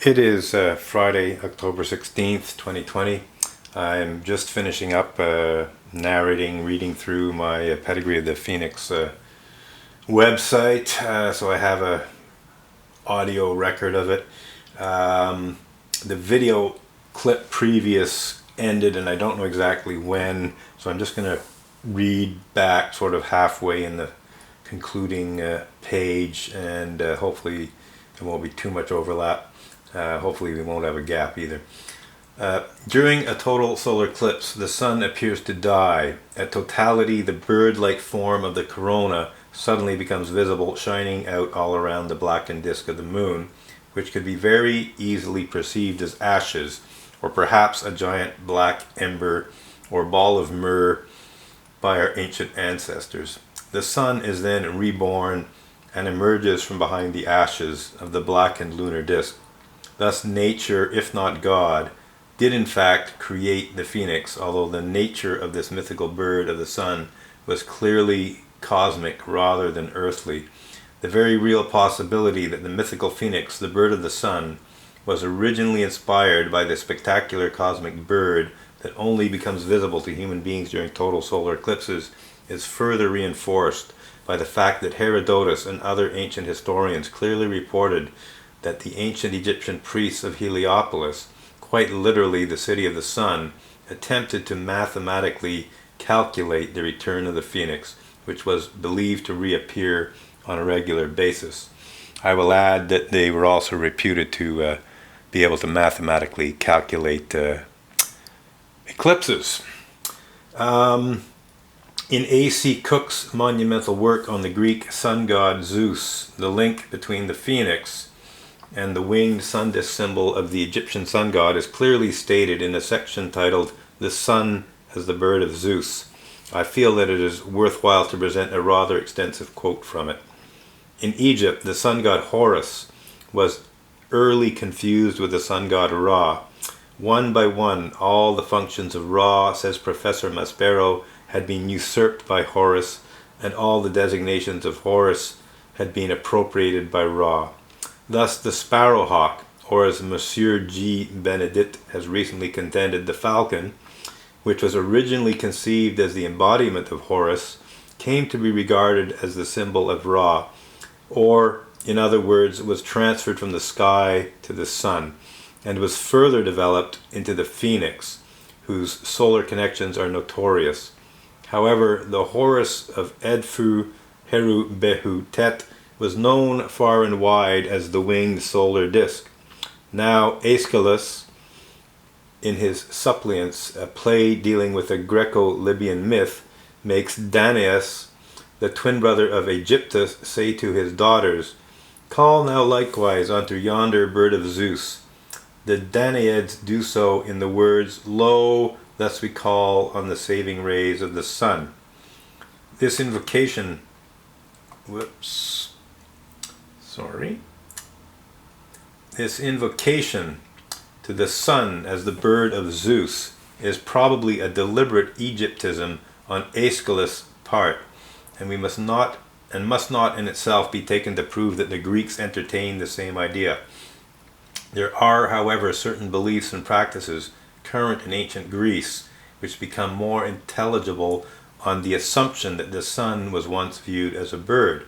It is Friday, October 16th, 2020. I'm just finishing up reading through my Pedigree of the Phoenix website, so I have a audio record of it. The video clip previous ended, and I don't know exactly when, so I'm just going to read back sort of halfway in the concluding page, and hopefully there won't be too much overlap. Hopefully we won't have a gap either. During a total solar eclipse, the sun appears to die. At totality, the bird-like form of the corona suddenly becomes visible, shining out all around the blackened disk of the moon, which could be very easily perceived as ashes, or perhaps a giant black ember or ball of myrrh by our ancient ancestors. The sun is then reborn and emerges from behind the ashes of the blackened lunar disk. Thus nature, if not God, did in fact create the phoenix, although the nature of this mythical bird of the sun was clearly cosmic rather than earthly. The very real possibility that the mythical phoenix, the bird of the sun, was originally inspired by the spectacular cosmic bird that only becomes visible to human beings during total solar eclipses is further reinforced by the fact that Herodotus and other ancient historians clearly reported that the ancient Egyptian priests of Heliopolis, quite literally the city of the sun, attempted to mathematically calculate the return of the phoenix, which was believed to reappear on a regular basis. I will add that they were also reputed to be able to mathematically calculate eclipses. In A.C. Cook's monumental work on the Greek sun god Zeus, the link between the phoenix and the winged sun disk symbol of the Egyptian sun god is clearly stated in a section titled "The Sun as the Bird of Zeus." I feel that it is worthwhile to present a rather extensive quote from it. In Egypt, the sun god Horus was early confused with the sun god Ra. One by one, all the functions of Ra, says Professor Maspero, had been usurped by Horus, and all the designations of Horus had been appropriated by Ra. Thus the sparrowhawk, or as Monsieur G. Benedict has recently contended, the falcon, which was originally conceived as the embodiment of Horus, came to be regarded as the symbol of Ra, or, in other words, was transferred from the sky to the sun, and was further developed into the phoenix, whose solar connections are notorious. However, the Horus of Edfu Heru Behu Tet was known far and wide as the winged solar disk. Now Aeschylus, in his Suppliants, a play dealing with a Greco-Libyan myth, makes Danaus, the twin brother of Aegyptus, say to his daughters, "Call now likewise unto yonder bird of Zeus." The Danaids do so in the words, "Lo, thus we call on the saving rays of the sun." This invocation This invocation to the sun as the bird of Zeus is probably a deliberate Egyptism on Aeschylus' part, and must not in itself be taken to prove that the Greeks entertained the same idea. There are, however, certain beliefs and practices current in ancient Greece which become more intelligible on the assumption that the sun was once viewed as a bird.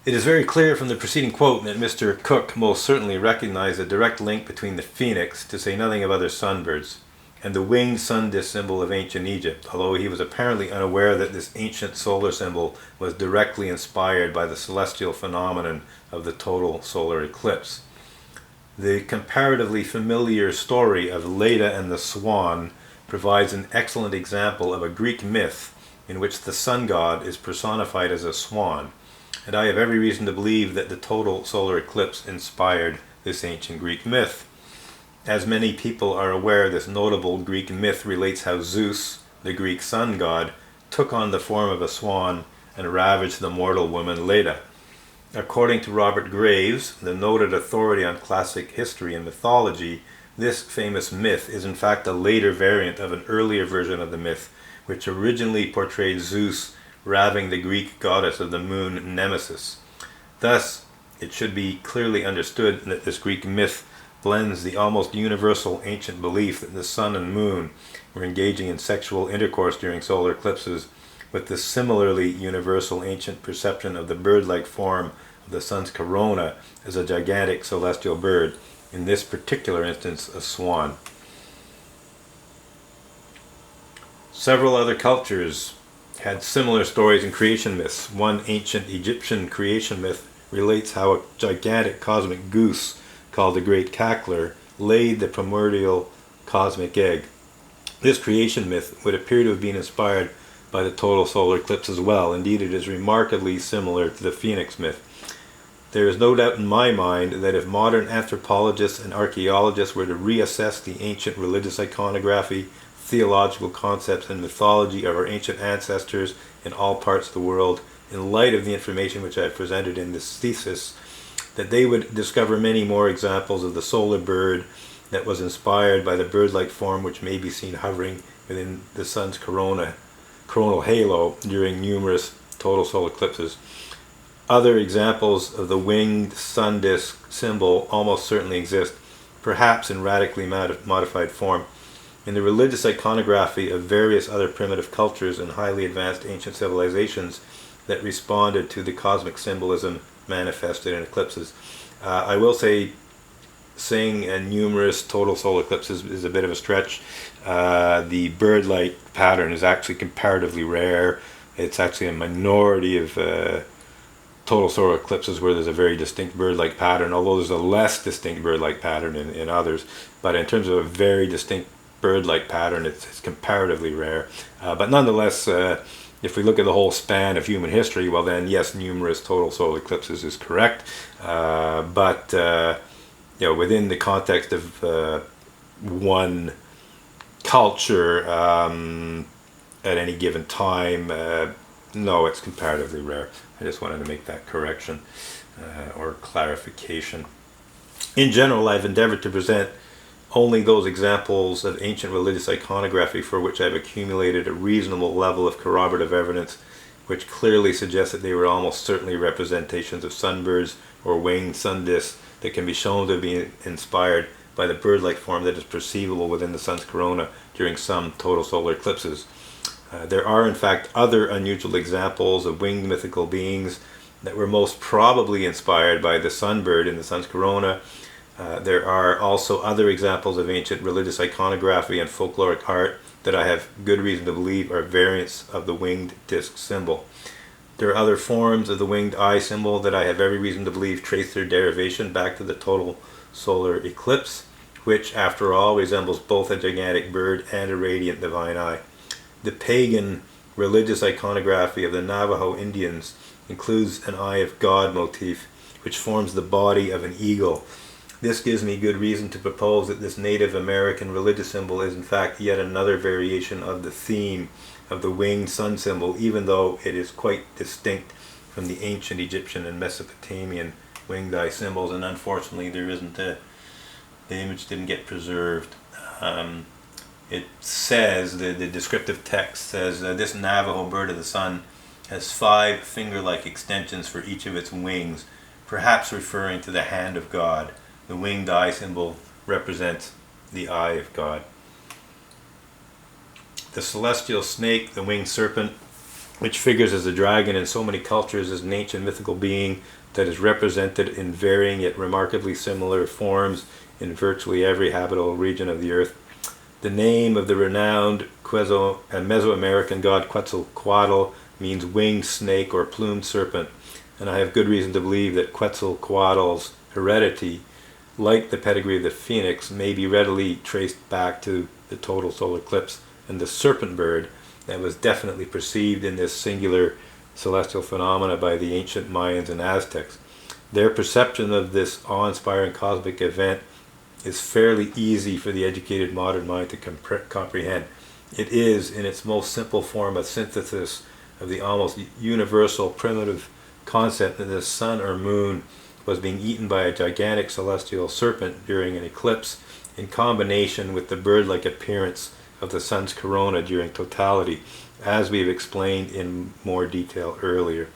It is very clear from the preceding quote that Mr. Cook most certainly recognized a direct link between the phoenix, to say nothing of other sunbirds, and the winged sun disk symbol of ancient Egypt, although he was apparently unaware that this ancient solar symbol was directly inspired by the celestial phenomenon of the total solar eclipse. The comparatively familiar story of Leda and the Swan provides an excellent example of a Greek myth in which the sun god is personified as a swan, and I have every reason to believe that the total solar eclipse inspired this ancient Greek myth. As many people are aware, this notable Greek myth relates how Zeus, the Greek sun god, took on the form of a swan and ravaged the mortal woman Leda. According to Robert Graves, the noted authority on classic history and mythology, this famous myth is in fact a later variant of an earlier version of the myth, which originally portrayed Zeus ravaging the Greek goddess of the moon Nemesis. Thus, it should be clearly understood that this Greek myth blends the almost universal ancient belief that the sun and moon were engaging in sexual intercourse during solar eclipses with the similarly universal ancient perception of the bird-like form of the sun's corona as a gigantic celestial bird, in this particular instance a swan. Several other cultures had similar stories and creation myths. One ancient Egyptian creation myth relates how a gigantic cosmic goose called the Great Cackler laid the primordial cosmic egg. This creation myth would appear to have been inspired by the total solar eclipse as well. Indeed, it is remarkably similar to the Phoenix myth. There is no doubt in my mind that if modern anthropologists and archaeologists were to reassess the ancient religious iconography, theological concepts, and mythology of our ancient ancestors in all parts of the world, in light of the information which I have presented in this thesis, that they would discover many more examples of the solar bird that was inspired by the bird-like form which may be seen hovering within the sun's coronal halo during numerous total solar eclipses. Other examples of the winged sun disk symbol almost certainly exist, perhaps in radically modified form. In the religious iconography of various other primitive cultures and highly advanced ancient civilizations that responded to the cosmic symbolism manifested in eclipses. I will say saying numerous total solar eclipses is a bit of a stretch. The bird-like pattern is actually comparatively rare. It's actually a minority of total solar eclipses where there's a very distinct bird-like pattern, although there's a less distinct bird-like pattern in others. But in terms of a very distinct bird-like pattern, it's comparatively rare. But nonetheless, if we look at the whole span of human history, well then yes, numerous total solar eclipses is correct. But within the context of one culture at any given time, no, it's comparatively rare. I just wanted to make that correction or clarification. In general, I've endeavored to present only those examples of ancient religious iconography for which I've accumulated a reasonable level of corroborative evidence, which clearly suggests that they were almost certainly representations of sunbirds or winged sun disks that can be shown to be inspired by the bird-like form that is perceivable within the sun's corona during some total solar eclipses. There are in fact other unusual examples of winged mythical beings that were most probably inspired by the sunbird in the sun's corona. There are also other examples of ancient religious iconography and folkloric art that I have good reason to believe are variants of the winged disc symbol. There are other forms of the winged eye symbol that I have every reason to believe trace their derivation back to the total solar eclipse, which, after all, resembles both a gigantic bird and a radiant divine eye. The pagan religious iconography of the Navajo Indians includes an Eye of God motif, which forms the body of an eagle. This gives me good reason to propose that this Native American religious symbol is in fact yet another variation of the theme of the winged sun symbol, even though it is quite distinct from the ancient Egyptian and Mesopotamian winged eye symbols, and unfortunately the image didn't get preserved. It says, the descriptive text says, this Navajo bird of the sun has 5 finger-like extensions for each of its wings, perhaps referring to the hand of God. The winged eye symbol represents the eye of God. The celestial snake, the winged serpent, which figures as a dragon in so many cultures, is an ancient mythical being that is represented in varying yet remarkably similar forms in virtually every habitable region of the earth. The name of the renowned Mesoamerican god Quetzalcoatl means winged snake or plumed serpent, and I have good reason to believe that Quetzalcoatl's heredity, like the pedigree of the phoenix, may be readily traced back to the total solar eclipse and the serpent bird that was definitely perceived in this singular celestial phenomena by the ancient Mayans and Aztecs. Their perception of this awe-inspiring cosmic event is fairly easy for the educated modern mind to comprehend. It is, in its most simple form, a synthesis of the almost universal primitive concept that the sun or moon was being eaten by a gigantic celestial serpent during an eclipse, in combination with the bird-like appearance of the sun's corona during totality, as we have explained in more detail earlier.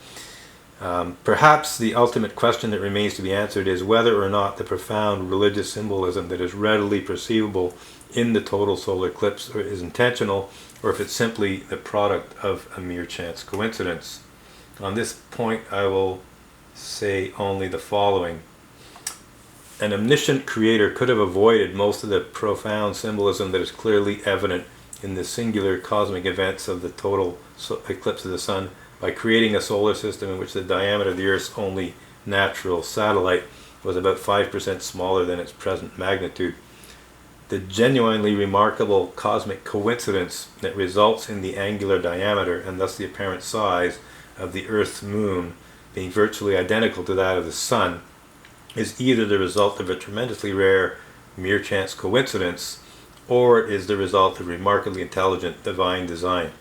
Perhaps the ultimate question that remains to be answered is whether or not the profound religious symbolism that is readily perceivable in the total solar eclipse is intentional, or if it's simply the product of a mere chance coincidence. On this point, I will say only the following. An omniscient creator could have avoided most of the profound symbolism that is clearly evident in the singular cosmic events of the total eclipse of the sun by creating a solar system in which the diameter of the Earth's only natural satellite was about 5% smaller than its present magnitude. The genuinely remarkable cosmic coincidence that results in the angular diameter and thus the apparent size of the Earth's moon being virtually identical to that of the sun is either the result of a tremendously rare mere chance coincidence, or it is the result of remarkably intelligent divine design,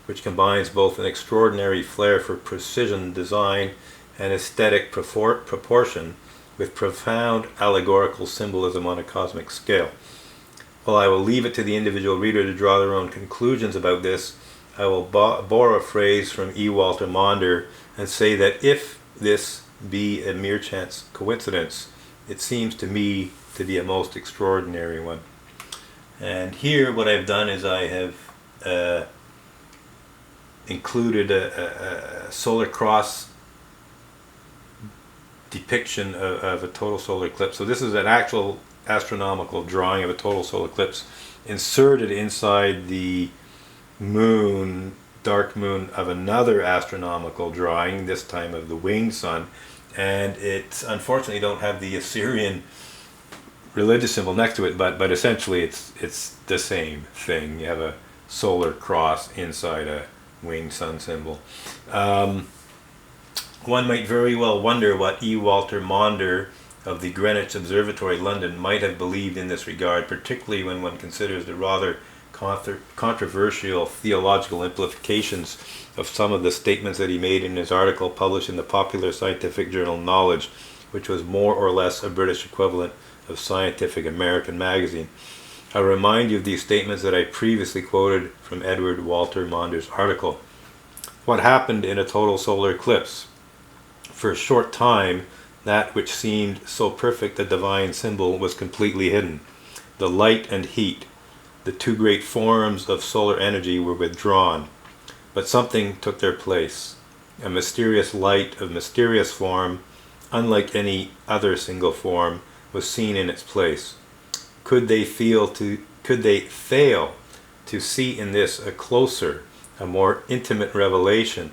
which combines both an extraordinary flair for precision design and aesthetic proportion with profound allegorical symbolism on a cosmic scale. While I will leave it to the individual reader to draw their own conclusions about this, I will borrow a phrase from E. Walter Maunder and say that if this be a mere chance coincidence, it seems to me to be a most extraordinary one. And here what I've done is I have included a solar cross depiction of a total solar eclipse. So this is an actual astronomical drawing of a total solar eclipse inserted inside the moon, dark moon of another astronomical drawing, this time of the winged sun. And it unfortunately don't have the Assyrian religious symbol next to it, but essentially it's the same thing. You have a solar cross inside a winged sun symbol. One might very well wonder what E. Walter Maunder of the Greenwich Observatory, London, might have believed in this regard, particularly when one considers the rather controversial theological implications of some of the statements that he made in his article published in the popular scientific journal Knowledge, which was more or less a British equivalent of Scientific American magazine. I remind you of these statements that I previously quoted from Edward Walter Maunder's article. What happened in a total solar eclipse? For a short time, that which seemed so perfect a divine symbol was completely hidden. The light and heat, the two great forms of solar energy, were withdrawn, but something took their place. A mysterious light of mysterious form, unlike any other single form, was seen in its place. Could they fail to see in this a closer, a more intimate revelation,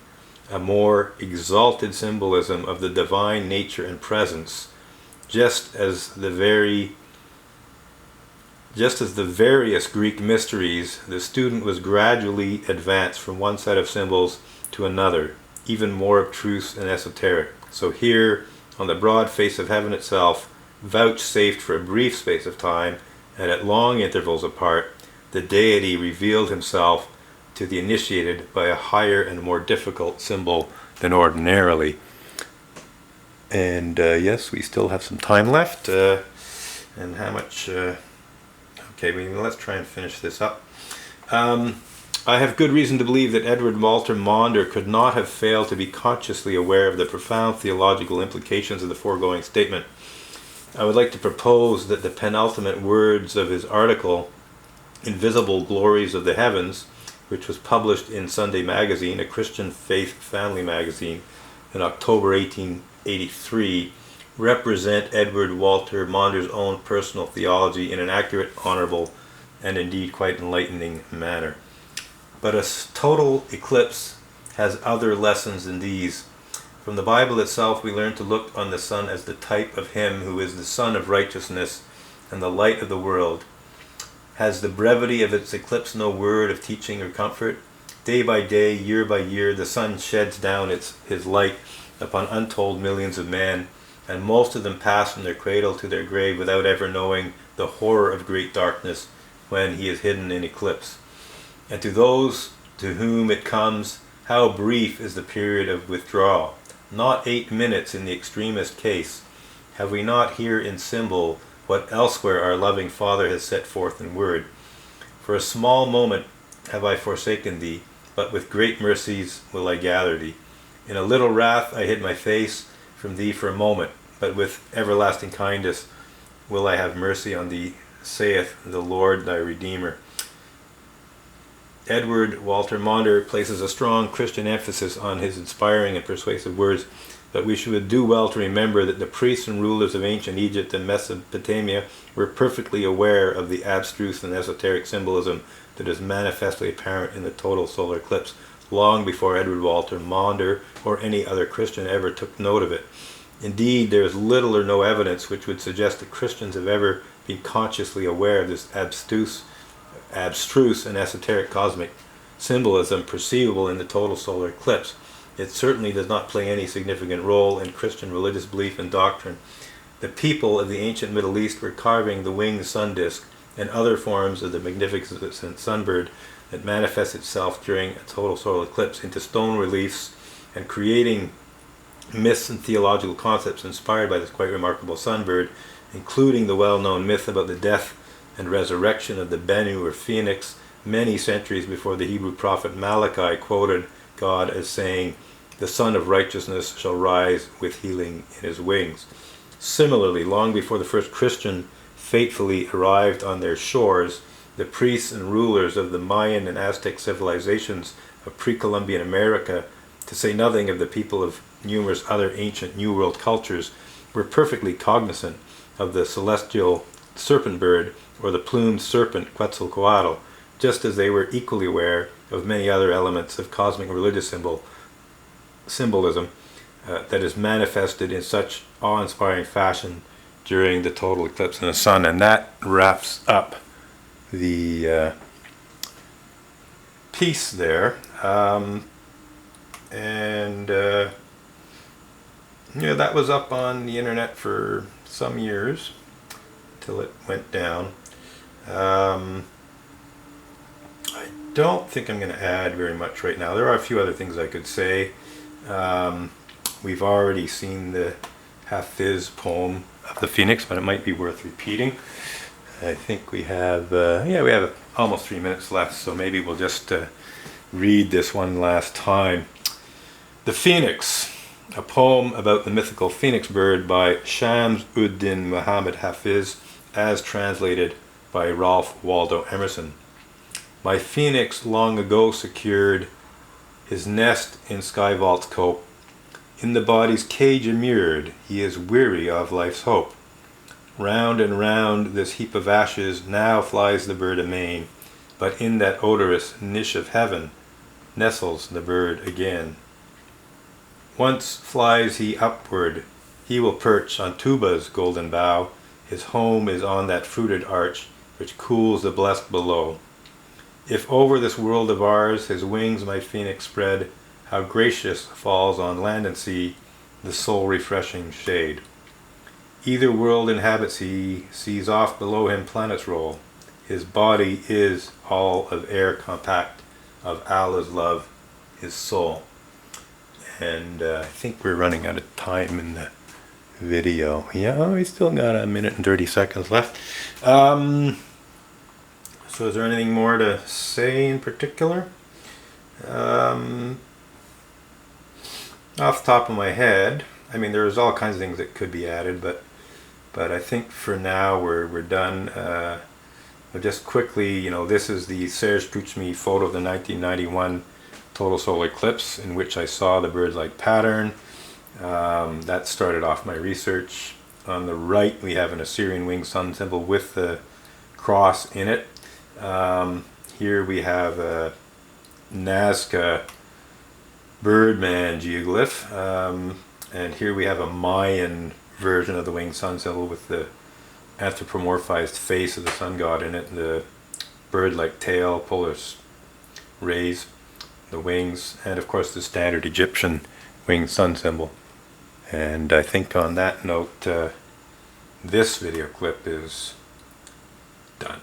a more exalted symbolism of the divine nature and presence, just as the various Greek mysteries, the student was gradually advanced from one set of symbols to another, even more abstruse and esoteric. So here, on the broad face of heaven itself, vouchsafed for a brief space of time, and at long intervals apart, the deity revealed himself to the initiated by a higher and more difficult symbol than ordinarily. And yes, we still have some time left. And how much... okay, let's try and finish this up. I have good reason to believe that Edward Walter Maunder could not have failed to be consciously aware of the profound theological implications of the foregoing statement. I would like to propose that the penultimate words of his article, Invisible Glories of the Heavens, which was published in Sunday Magazine, a Christian faith family magazine, in October 1883, represent Edward Walter Maunder's own personal theology in an accurate, honorable, and indeed quite enlightening manner. But a total eclipse has other lessons than these. From the Bible itself, we learn to look on the sun as the type of him who is the Sun of righteousness and the light of the world. Has the brevity of its eclipse no word of teaching or comfort? Day by day, year by year, the sun sheds down his light upon untold millions of men, and most of them pass from their cradle to their grave without ever knowing the horror of great darkness when he is hidden in eclipse. And to those to whom it comes, how brief is the period of withdrawal! Not 8 minutes in the extremest case. Have we not here in symbol what elsewhere our loving Father has set forth in word? For a small moment have I forsaken thee, but with great mercies will I gather thee. In a little wrath I hid my face from thee for a moment, but with everlasting kindness will I have mercy on thee, saith the Lord thy Redeemer. Edward Walter Maunder places a strong Christian emphasis on his inspiring and persuasive words, but we should do well to remember that the priests and rulers of ancient Egypt and Mesopotamia were perfectly aware of the abstruse and esoteric symbolism that is manifestly apparent in the total solar eclipse, long before Edward Walter Maunder or any other Christian ever took note of it. Indeed, there is little or no evidence which would suggest that Christians have ever been consciously aware of this abstruse and esoteric cosmic symbolism perceivable in the total solar eclipse. It certainly does not play any significant role in Christian religious belief and doctrine. The people of the ancient Middle East were carving the winged sun disk and other forms of the magnificent sunbird that manifests itself during a total solar eclipse into stone reliefs and creating myths and theological concepts inspired by this quite remarkable sunbird, including the well-known myth about the death and resurrection of the Bennu or Phoenix many centuries before the Hebrew prophet Malachi quoted God as saying, "The Son of Righteousness shall rise with healing in his wings." Similarly, long before the first Christian fatefully arrived on their shores, the priests and rulers of the Mayan and Aztec civilizations of pre-Columbian America, to say nothing of the people of numerous other ancient New World cultures, were perfectly cognizant of the celestial serpent bird or the plumed serpent Quetzalcoatl, just as they were equally aware of many other elements of cosmic religious symbolism that is manifested in such awe-inspiring fashion during the total eclipse of the sun. And that wraps up the piece there. That was up on the internet for some years till it went down. I don't think I'm going to add very much right now. There are a few other things I could say. We've already seen the Hafiz poem of the Phoenix, but it might be worth repeating. I think we have almost 3 minutes left, so maybe we'll just read this one last time. The Phoenix, a poem about the mythical phoenix bird by Shams-ud-Din Muhammad Hafiz, as translated by Ralph Waldo Emerson. My phoenix long ago secured his nest in sky vault's cope. In the body's cage immured, he is weary of life's hope. Round and round this heap of ashes now flies the bird amain, but in that odorous niche of heaven nestles the bird again. Once flies he upward, he will perch on Tuba's golden bough. His home is on that fruited arch which cools the blessed below. If over this world of ours his wings my phoenix spread, how gracious falls on land and sea the soul-refreshing shade. Either world inhabits he, sees off below him planets roll. His body is all of air compact, of Allah's love, his soul. And I think we're running out of time in the video. Yeah, we still got 1 minute and 30 seconds left. So is there anything more to say in particular? Off the top of my head, I mean, there's all kinds of things that could be added, but I think for now we're done. But just quickly, this is the Serge Pouchmy photo of the 1991 total solar eclipse, in which I saw the bird-like pattern. That started off my research. On the right, we have an Assyrian winged sun symbol with the cross in it. Here we have a Nazca birdman geoglyph, and here we have a Mayan version of the winged sun symbol with the anthropomorphized face of the sun god in it, the bird-like tail, polar rays, the wings, and of course the standard Egyptian winged sun symbol. And I think on that note, this video clip is done.